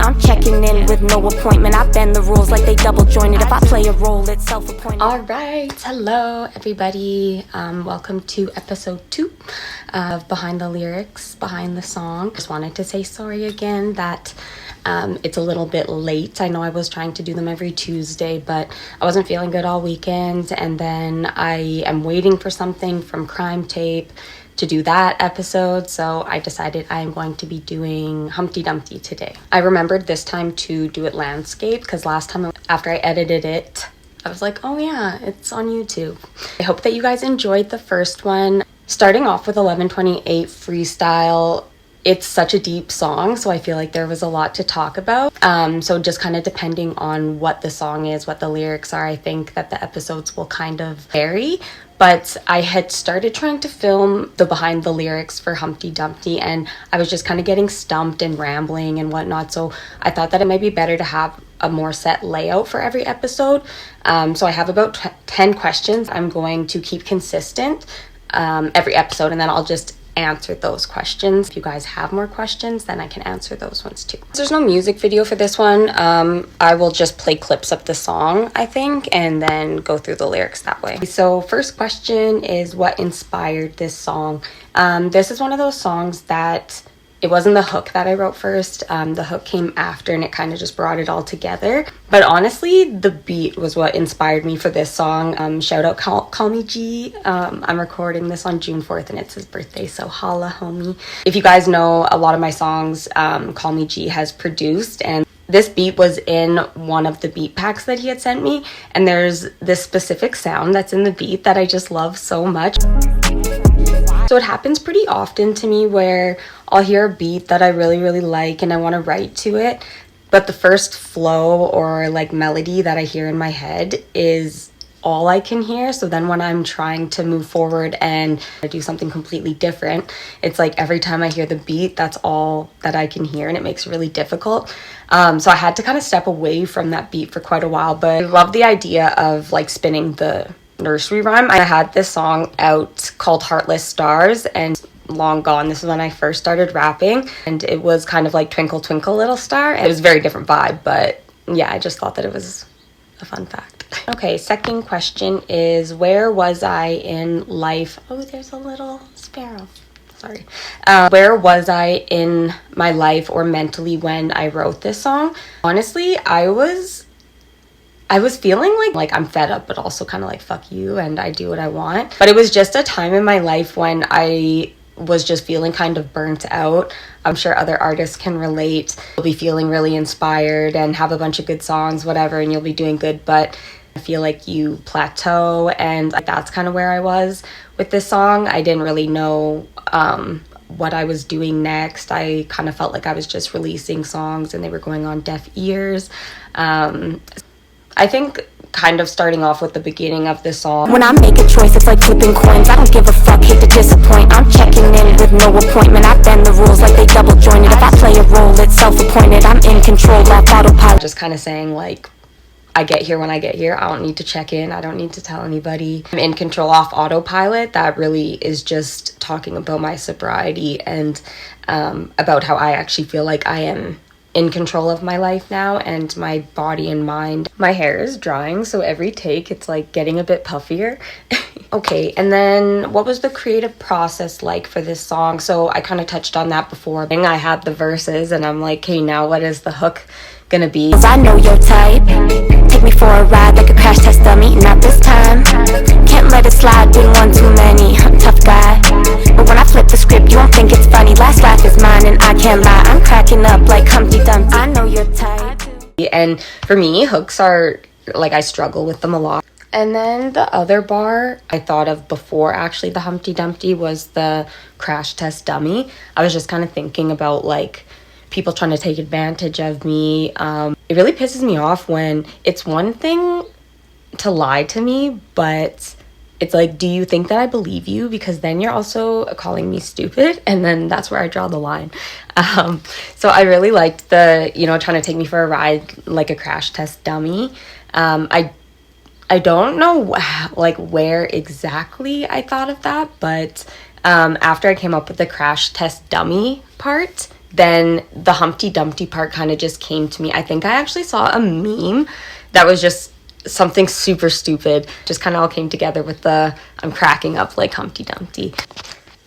disappoint. I'm checking in with no appointment. I bend the rules like they double jointed. If I play a role, it's self-appointed. All right, hello everybody. Welcome to episode 2 of Behind the Lyrics, Behind the Song. Just wanted to say sorry again that it's a little bit late. I know I was trying to do them every Tuesday, but I wasn't feeling good all weekend, and then I am waiting for something from Crime Tape to do that episode, so I decided I am going to be doing Humpty Dumpty today. I remembered this time to do it landscape because last time after I edited it, I was like, oh yeah, it's on YouTube. I hope that you guys enjoyed the first one. Starting off with 1128 freestyle, it's such a deep song, so I feel like there was a lot to talk about. So just kind of depending on what the song is, what the lyrics are, I think that the episodes will kind of vary. But I had started trying to film the behind the lyrics for Humpty Dumpty, and I was just kind of getting stumped and rambling and whatnot. So I thought that it might be better to have a more set layout for every episode. So I have about 10 questions I'm going to keep consistent every episode, and then I'll just answer those questions. If you guys have more questions, then I can answer those ones too. There's no music video for this one. I will just play clips of the song, I think, and then go through the lyrics that way. So first question is, what inspired this song? This is one of those songs that it wasn't the hook that I wrote first. The hook came after, and it kind of just brought it all together. But honestly, the beat was what inspired me for this song. Shout out Call Me G. I'm recording this on June 4th, and it's his birthday, so holla, homie. If you guys know, a lot of my songs, Call Me G has produced, and this beat was in one of the beat packs that he had sent me, and there's this specific sound that's in the beat that I just love so much. So it happens pretty often to me where I'll hear a beat that I really like and I want to write to it, but the first flow or like melody that I hear in my head is all I can hear. So then when I'm trying to move forward and do something completely different, it's like every time I hear the beat, that's all that I can hear, and it makes it really difficult. So I had to kind of step away from that beat for quite a while, but I love the idea of like spinning the nursery rhyme. I had this song out called Heartless Stars, and long gone, this is when I first started rapping, and it was kind of like Twinkle Twinkle Little Star. It was a very different vibe, but yeah, I just thought that it was a fun fact. Okay, second question is, where was I in life? Oh, there's a little sparrow. Sorry. Where was I in my life or mentally when I wrote this song? Honestly, I was feeling like I'm fed up, but also kind of like fuck you, and I do what I want. But it was just a time in my life when I was just feeling kind of burnt out. I'm sure other artists can relate. You'll be feeling really inspired and have a bunch of good songs, whatever, and you'll be doing good, but I feel like you plateau, and like that's kind of where I was with this song. I didn't really know what I was doing next. I kind of felt like I was just releasing songs and they were going on deaf ears. I think kind of starting off with the beginning of the song. When I make a choice, it's like flipping coins. I don't give a fuck, hate to disappoint. I'm checking in with no appointment. I bend the rules like they double jointed. If I play a role, it's self-appointed. I'm in control, off autopilot. Just kind of saying like, I get here when I get here. I don't need to check in. I don't need to tell anybody. I'm in control, off autopilot. That really is just talking about my sobriety and about how I actually feel like I am in control of my life now and my body and mind. My hair is drying, so every take it's like getting a bit puffier. Okay, and then what was the creative process like for this song? So I kind of touched on that before. I had the verses and I'm like, hey, now what is the hook gonna be? 'Cause I know your type. Take me for a ride like a crash test dummy. Not this time. Can't let it slide, been one too many. Tough guy. But when I flip the script, you won't think it's funny. Last laugh is mine and I can't lie. I'm cracking up like Humpty Dumpty. I know your type. And for me, hooks are like, I struggle with them a lot. And then the other bar I thought of before actually the Humpty Dumpty was the crash test dummy. I was just kind of thinking about like people trying to take advantage of me. It really pisses me off when it's one thing to lie to me, but it's like, do you think that I believe you? Because then you're also calling me stupid, and then that's where I draw the line. So I really liked the, trying to take me for a ride like a crash test dummy. I don't know like where exactly I thought of that, but after I came up with the crash test dummy part, then the Humpty Dumpty part kind of just came to me. I think I actually saw a meme that was just something super stupid. Just kind of all came together with the I'm cracking up like Humpty Dumpty.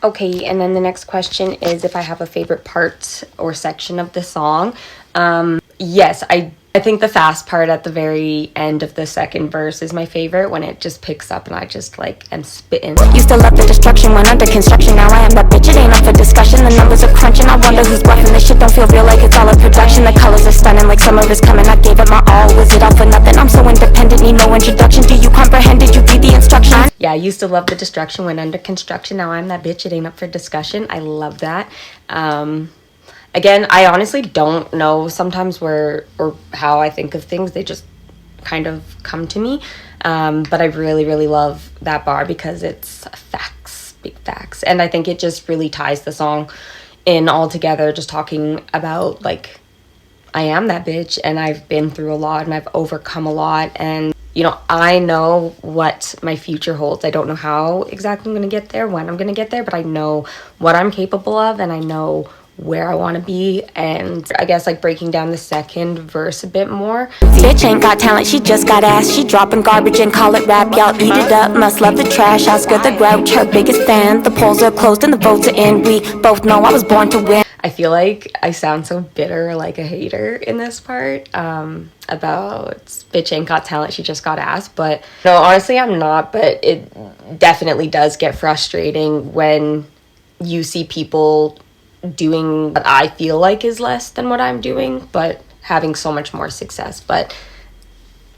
Okay, and then the next question is if I have a favorite part or section of the song. Yes, I think the fast part at the very end of the second verse is my favorite, when it just picks up and I just like am spitting. Used to love the destruction when under construction. Now I am that bitch, it ain't up for discussion. The numbers are crunching, I wonder who's bluffing. This shit don't feel real like it's all a production. The colors are stunning like summer is coming. I gave it my all, was it all for nothing? I'm so independent, need no introduction. Do you comprehend? Did you read the instructions? Yeah, I used to love the destruction when under construction. Now I'm that bitch, it ain't up for discussion. I love that. Again, I honestly don't know sometimes where or how I think of things. They just kind of come to me. But I really, really love that bar because it's facts, big facts. And I think it just really ties the song in all together, just talking about, like, I am that bitch and I've been through a lot and I've overcome a lot. And, you know, I know what my future holds. I don't know how exactly I'm going to get there, when I'm going to get there, but I know what I'm capable of and I know where I want to be. And I guess like breaking down the second verse a bit more. Bitch ain't got talent, she just got ass. She dropping garbage and call it rap. Y'all eat it up, must love the trash. Oscar the Grouch, her biggest fan. The polls are closed and the votes are in. We both know I was born to win. I feel like I sound so bitter, like a hater in this part, about bitch ain't got talent, she just got ass. But no, honestly I'm not, but it definitely does get frustrating when you see people doing what I feel like is less than what I'm doing, but having so much more success. But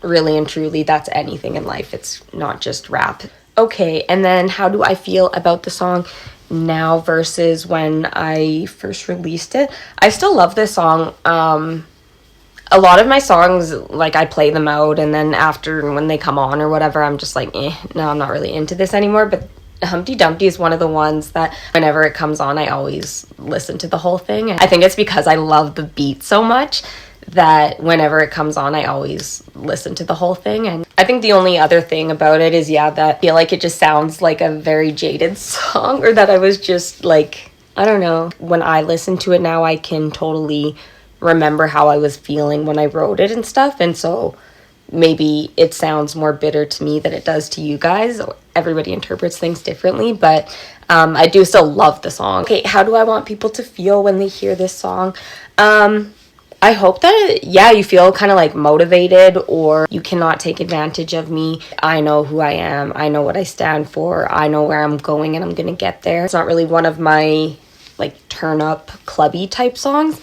really and truly, that's anything in life. It's not just rap. Okay, and then how do I feel about the song now versus when I first released it? I still love this song. A lot of my songs, like, I play them out, and then after, when they come on or whatever, I'm just like, no, I'm not really into this anymore. But Humpty Dumpty is one of the ones that whenever it comes on, I always listen to the whole thing. And I think it's because I love the beat so much that whenever it comes on, I always listen to the whole thing. And I think the only other thing about it is, that I feel like it just sounds like a very jaded song, or that I was just like, I don't know. When I listen to it now, I can totally remember how I was feeling when I wrote it and stuff. And so maybe it sounds more bitter to me than it does to you guys. Everybody interprets things differently, but I do still love the song. Okay, how do I want people to feel when they hear this song? I hope that, you feel kind of like motivated, or you cannot take advantage of me. I know who I am. I know what I stand for. I know where I'm going and I'm going to get there. It's not really one of my like turn up clubby type songs.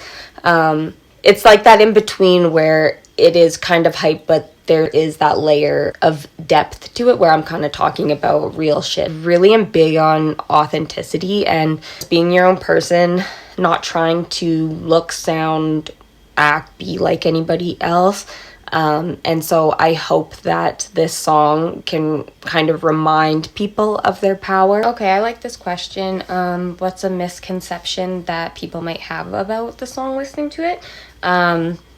It's like that in between where it is kind of hype, but there is that layer of depth to it where I'm kind of talking about real shit. Really am big on authenticity and being your own person, not trying to look, sound, act, be like anybody else. And so I hope that this song can kind of remind people of their power. Okay, I like this question. What's a misconception that people might have about the song listening to it?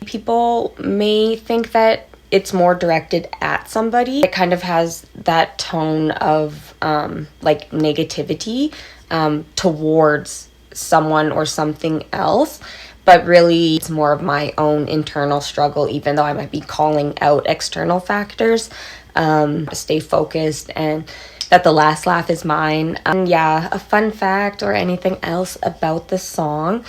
People may think that it's more directed at somebody. It kind of has that tone of like negativity towards someone or something else. But really, it's more of my own internal struggle, even though I might be calling out external factors. Stay focused, and that the last laugh is mine. A fun fact or anything else about the song.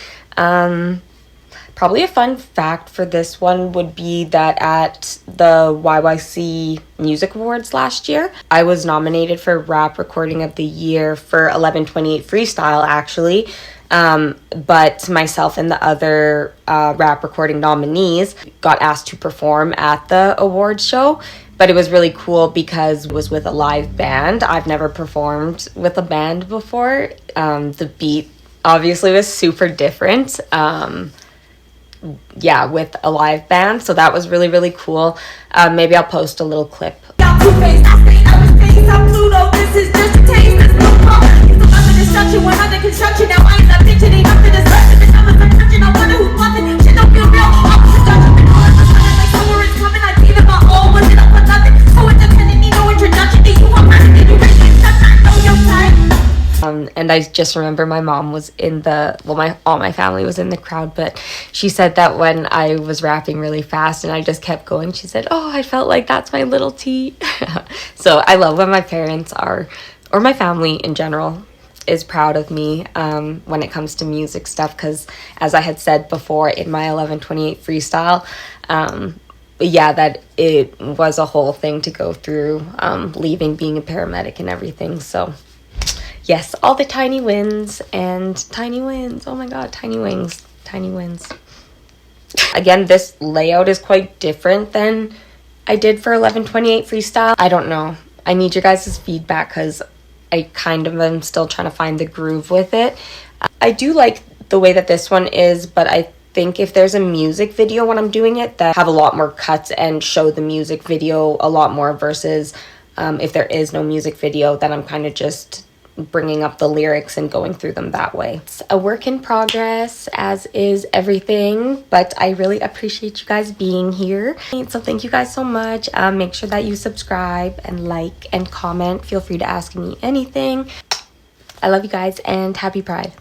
Probably a fun fact for this one would be that at the YYC Music Awards last year, I was nominated for Rap Recording of the Year for 1128 Freestyle, actually. But myself and the other rap recording nominees got asked to perform at the awards show. But it was really cool because it was with a live band. I've never performed with a band before. The beat obviously was super different. With a live band. So that was really, really cool. Maybe I'll post a little clip. And And I just remember my mom was in the, well, all my family was in the crowd, but she said that when I was rapping really fast and I just kept going, she said, oh, I felt like that's my little T. So I love when my parents are, or my family in general, is proud of me when it comes to music stuff, because as I had said before in my 11/28 freestyle, yeah, that it was a whole thing to go through, leaving being a paramedic and everything. So yes, all the tiny wins and tiny wins. Oh my god, tiny wings, tiny wins. Again, this layout is quite different than I did for 11/28 freestyle. I don't know. I need your guys' feedback because I kind of am still trying to find the groove with it. I do like the way that this one is, but I think if there's a music video when I'm doing it, that have a lot more cuts and show the music video a lot more versus if there is no music video, then I'm kind of just bringing up the lyrics and going through them that way. It's a work in progress, as is everything, but I really appreciate you guys being here. So thank you guys so much. Make sure that you subscribe and like and comment. Feel free to ask me anything. I love you guys and happy Pride.